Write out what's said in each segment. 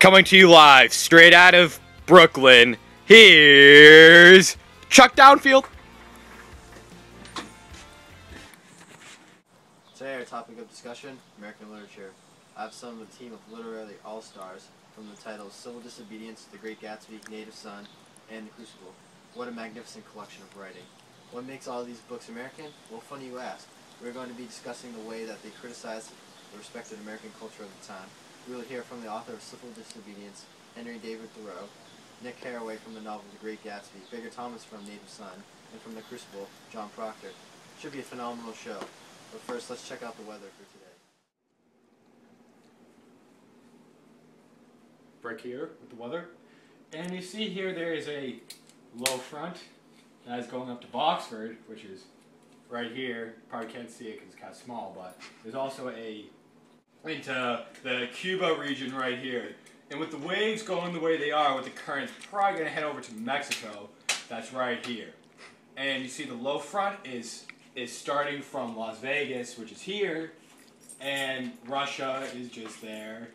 Coming to you live, straight out of Brooklyn, here's Chuck Downfield. Today our topic of discussion, American literature. I have some of the team of literary all-stars from the titles Civil Disobedience, The Great Gatsby, Native Son, and The Crucible. What a magnificent collection of writing. What makes all of these books American? Well, funny you ask. We're going to be discussing the way that they criticize the respected American culture of the time. We will hear from the author of Civil Disobedience, Henry David Thoreau, Nick Carraway from the novel The Great Gatsby, Baker Thomas from Native Son, and from The Crucible, John Proctor. Should be a phenomenal show. But first, let's check out the weather for today. Break here with the weather. And you see here there is a low front that is going up to Boxford, which is right here. Probably can't see it because it's kind of small, but there's also a into the Cuba region right here. And with the waves going the way they are, with the currents probably going to head over to Mexico. That's right here. And you see the low front is starting from Las Vegas, which is here, and Russia is just there.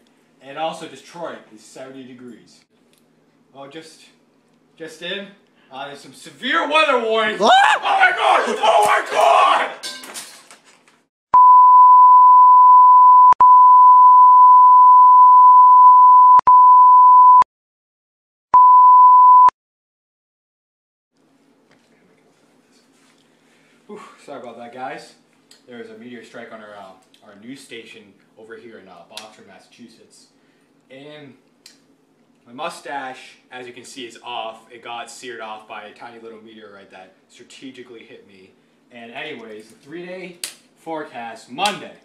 And also Detroit is 70 degrees. Oh, just in, there's some severe weather warnings. Oh my god! Oh my god! Whew, sorry about that, guys. There was a meteor strike on our news station over here in Boxford, Massachusetts. And my mustache, as you can see, is off. It got seared off by a tiny little meteorite that strategically hit me. And anyways, the 3-day forecast, Monday,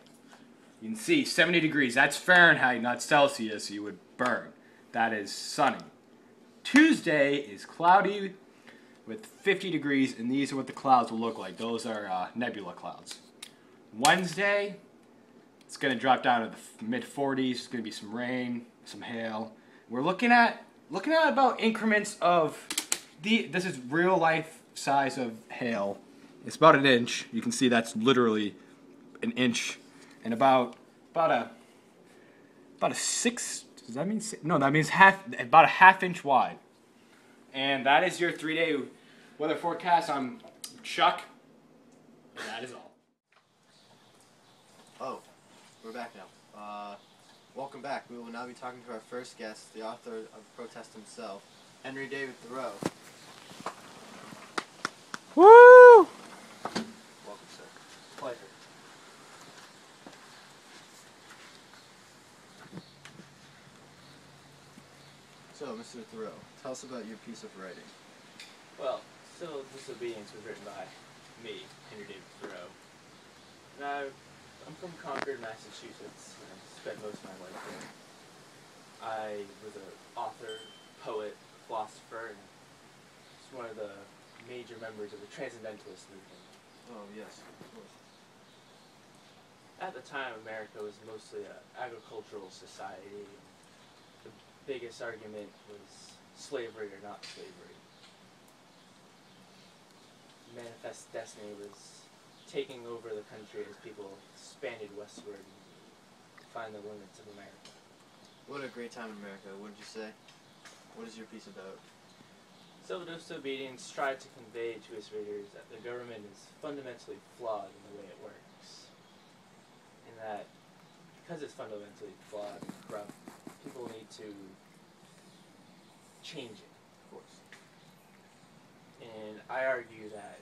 you can see 70 degrees. That's Fahrenheit, not Celsius. You would burn. That is sunny. Tuesday is cloudy with 50 degrees, and these are what the clouds will look like. Those are nebula clouds. Wednesday, it's going to drop down to the mid-40s. It's going to be some rain, some hail. We're looking at about increments of this is real life size of hail. It's about an inch. You can see that's literally an inch, and about a 6. Does that mean 6? No, that means about a half-inch wide. And that is your 3-day weather forecast. I'm Chuck, and that is all. Oh, we're back now. Welcome back. We will now be talking to our first guest, the author of Protest himself, Henry David Thoreau. Woo! Welcome, sir. Pleasure. So, Mr. Thoreau, tell us about your piece of writing. Well, Civil Disobedience was written by me, Henry David Thoreau. And I'm from Concord, Massachusetts, and I spent most of my life there. I was an author, poet, philosopher, and was one of the major members of the Transcendentalist movement. Oh, yes, of course. At the time, America was mostly an agricultural society. The biggest argument was slavery or not slavery. Manifest Destiny was taking over the country as people expanded westward to find the limits of America. What a great time in America. What did you say? What is your piece about? Civil Disobedience tried to convey to its readers that the government is fundamentally flawed in the way it works. And that because it's fundamentally flawed and corrupt, people need to change it. Of course. And I argue that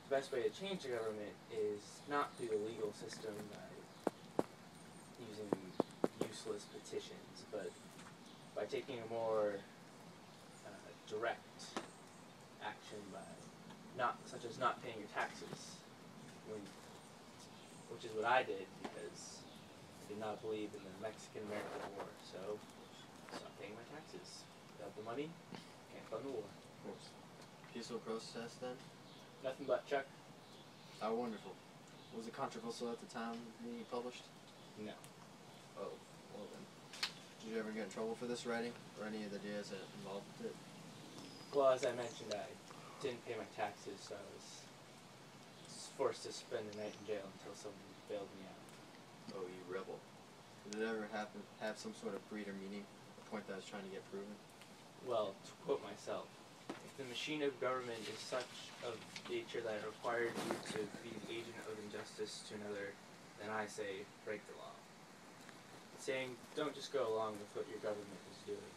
the best way to change the government is not through the legal system by using useless petitions, but by taking a more direct action such as not paying your taxes, which is what I did because I did not believe in the Mexican-American War, so I stopped paying my taxes. Without the money, can't fund the war. Of course. Peaceful protest then? Nothing but Chuck. How wonderful. Was it controversial at the time being published? No. Oh, well then. Did you ever get in trouble for this writing? Or any of the ideas that involved with it? Well, as I mentioned, I didn't pay my taxes, so I was forced to spend the night in jail until someone bailed me out. Oh, you rebel. Did it ever have some sort of breed or meaning point that I was trying to get proven? Well, to quote myself, if the machine of government is such of nature that it requires you to be an agent of injustice to another, then I say, break the law. Saying, don't just go along with what your government is doing.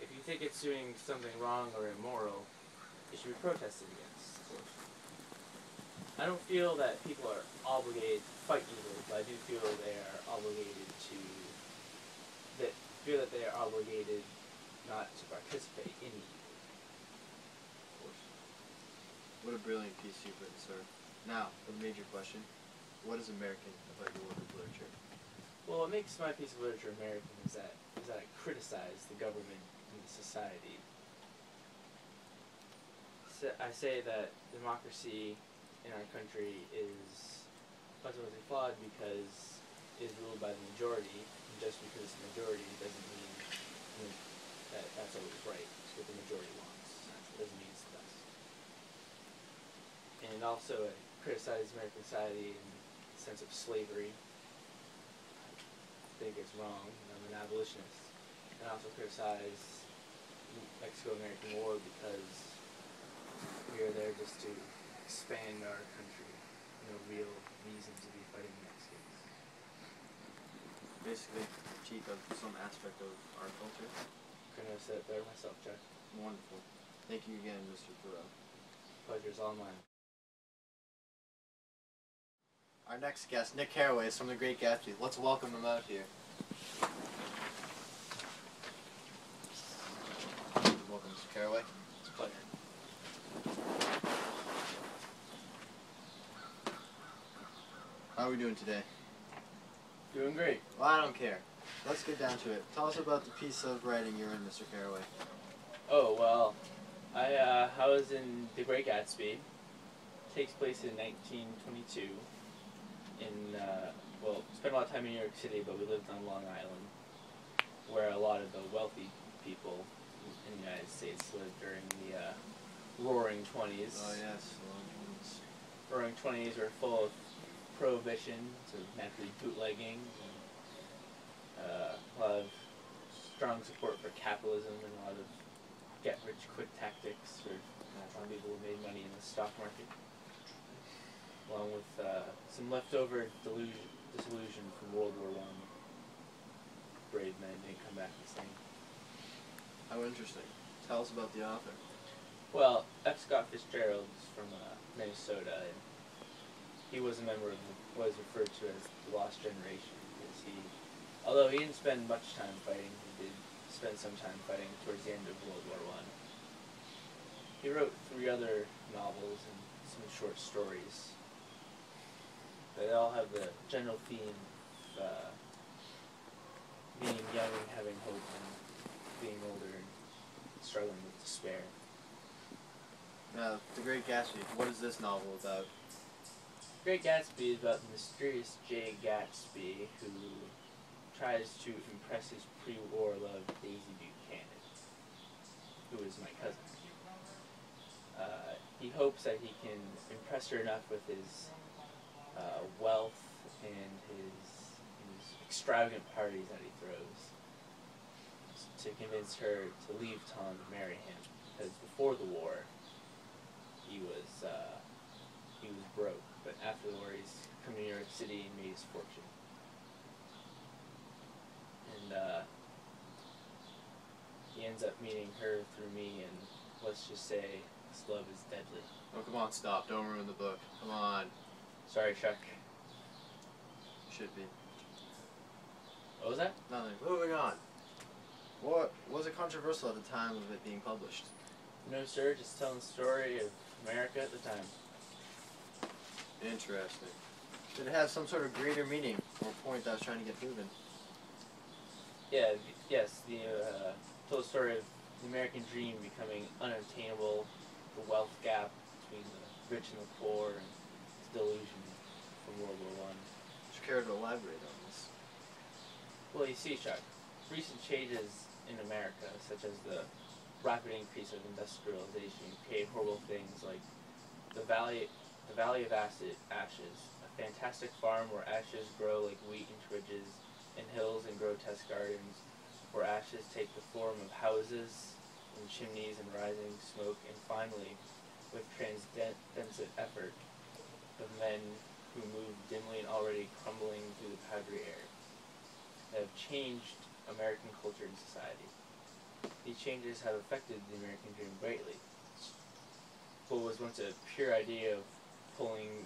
If you think it's doing something wrong or immoral, it should be protested against. I don't feel that people are obligated to fight evil, but I do feel they are obligated not to participate in evil. Of course. What a brilliant piece you've written, sir. Now, the major question. What is American about your work of literature? Well, what makes my piece of literature American is that I criticize the government and the society. So I say that democracy in our country is fundamentally flawed because it is ruled by the majority, and just because it's the majority doesn't mean that that's always right. It's what the majority wants. It doesn't mean it's the best. And also, I criticize American society in the sense of slavery. I think it's wrong. I'm an abolitionist. And I also criticize the Mexico-American War because we are there just to expand our country. No real reason to be fighting the Mexicans. Basically, critique of some aspect of our culture. Couldn't have said it better myself, Chuck. Wonderful. Thank you again, Mr. Thoreau. Pleasure's all mine. Our next guest, Nick Carraway, is from The Great Gatsby. Let's welcome him out here. Welcome, Mr. Carraway. It's a pleasure. How are we doing today? Doing great. Well, I don't care. Let's get down to it. Tell us about the piece of writing you're in, Mr. Carraway. Oh, well, I was in The Great Gatsby. It takes place in 1922. Spent a lot of time in New York City, but we lived on Long Island, where a lot of the wealthy people in the United States lived during the Roaring '20s. Oh, yes. Roaring '20s were full of prohibition, so naturally bootlegging, and a lot of strong support for capitalism, and a lot of get-rich-quick tactics for people who made money in the stock market, along with some leftover disillusion from World War I. Brave men didn't come back the same. How interesting. Tell us about the author. Well, F. Scott Fitzgerald is from Minnesota, and he was a member of what is referred to as the Lost Generation, because although he didn't spend much time fighting, he did spend some time fighting towards the end of World War I. He wrote 3 other novels and some short stories. They all have the general theme of being young and having hope, and being older and struggling with despair. Now, The Great Gatsby, what is this novel about? Great Gatsby is about the mysterious Jay Gatsby who tries to impress his pre-war love Daisy Buchanan, who is my cousin. He hopes that he can impress her enough with his wealth and his extravagant parties that he throws to convince her to leave town to marry him. Because before the war, he was broke, but after the war, he's come to New York City and made his fortune. And he ends up meeting her through me, and let's just say this love is deadly. Oh, come on, stop. Don't ruin the book. Come on. Sorry, Chuck. Should be. What was that? Nothing. Moving on. What was it controversial at the time of it being published? No, sir, just telling the story of America at the time. Interesting. Did it have some sort of greater meaning or point that I was trying to get proven? Yeah, yes, told the story of the American dream becoming unattainable, the wealth gap between the rich and the poor, and its delusion from World War I. Would you care to elaborate on this? Well, you see, Chuck, recent changes in America, such as the rapid increase of industrialization, create horrible things like the Valley of Ashes, a fantastic farm where ashes grow like wheat into ridges and hills and grotesque gardens, before ashes take the form of houses and chimneys and rising smoke, and finally, with transcendent effort, of men who move dimly and already crumbling through the powdery air, that have changed American culture and society. These changes have affected the American dream greatly. What was once a pure idea of pulling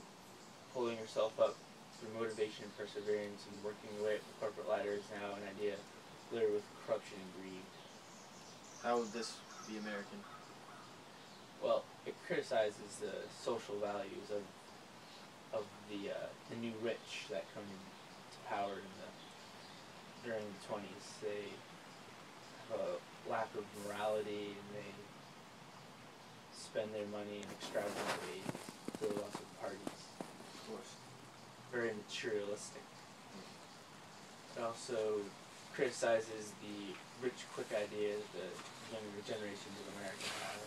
yourself up through motivation and perseverance and working your way up the corporate ladder is now an idea littered with corruption and greed. How would this be American? Well, it criticizes the social values of the new rich that come to power during the 20s. They have a lack of morality, and they spend their money in extravagant ways, throw lots of parties. Of course. Very materialistic. It also criticizes the rich, quick ideas that younger generations of America have.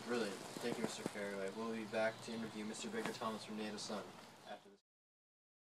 Brilliant. Thank you, Mr. Carraway. We'll be back to interview Mr. Baker Thomas from Native Son.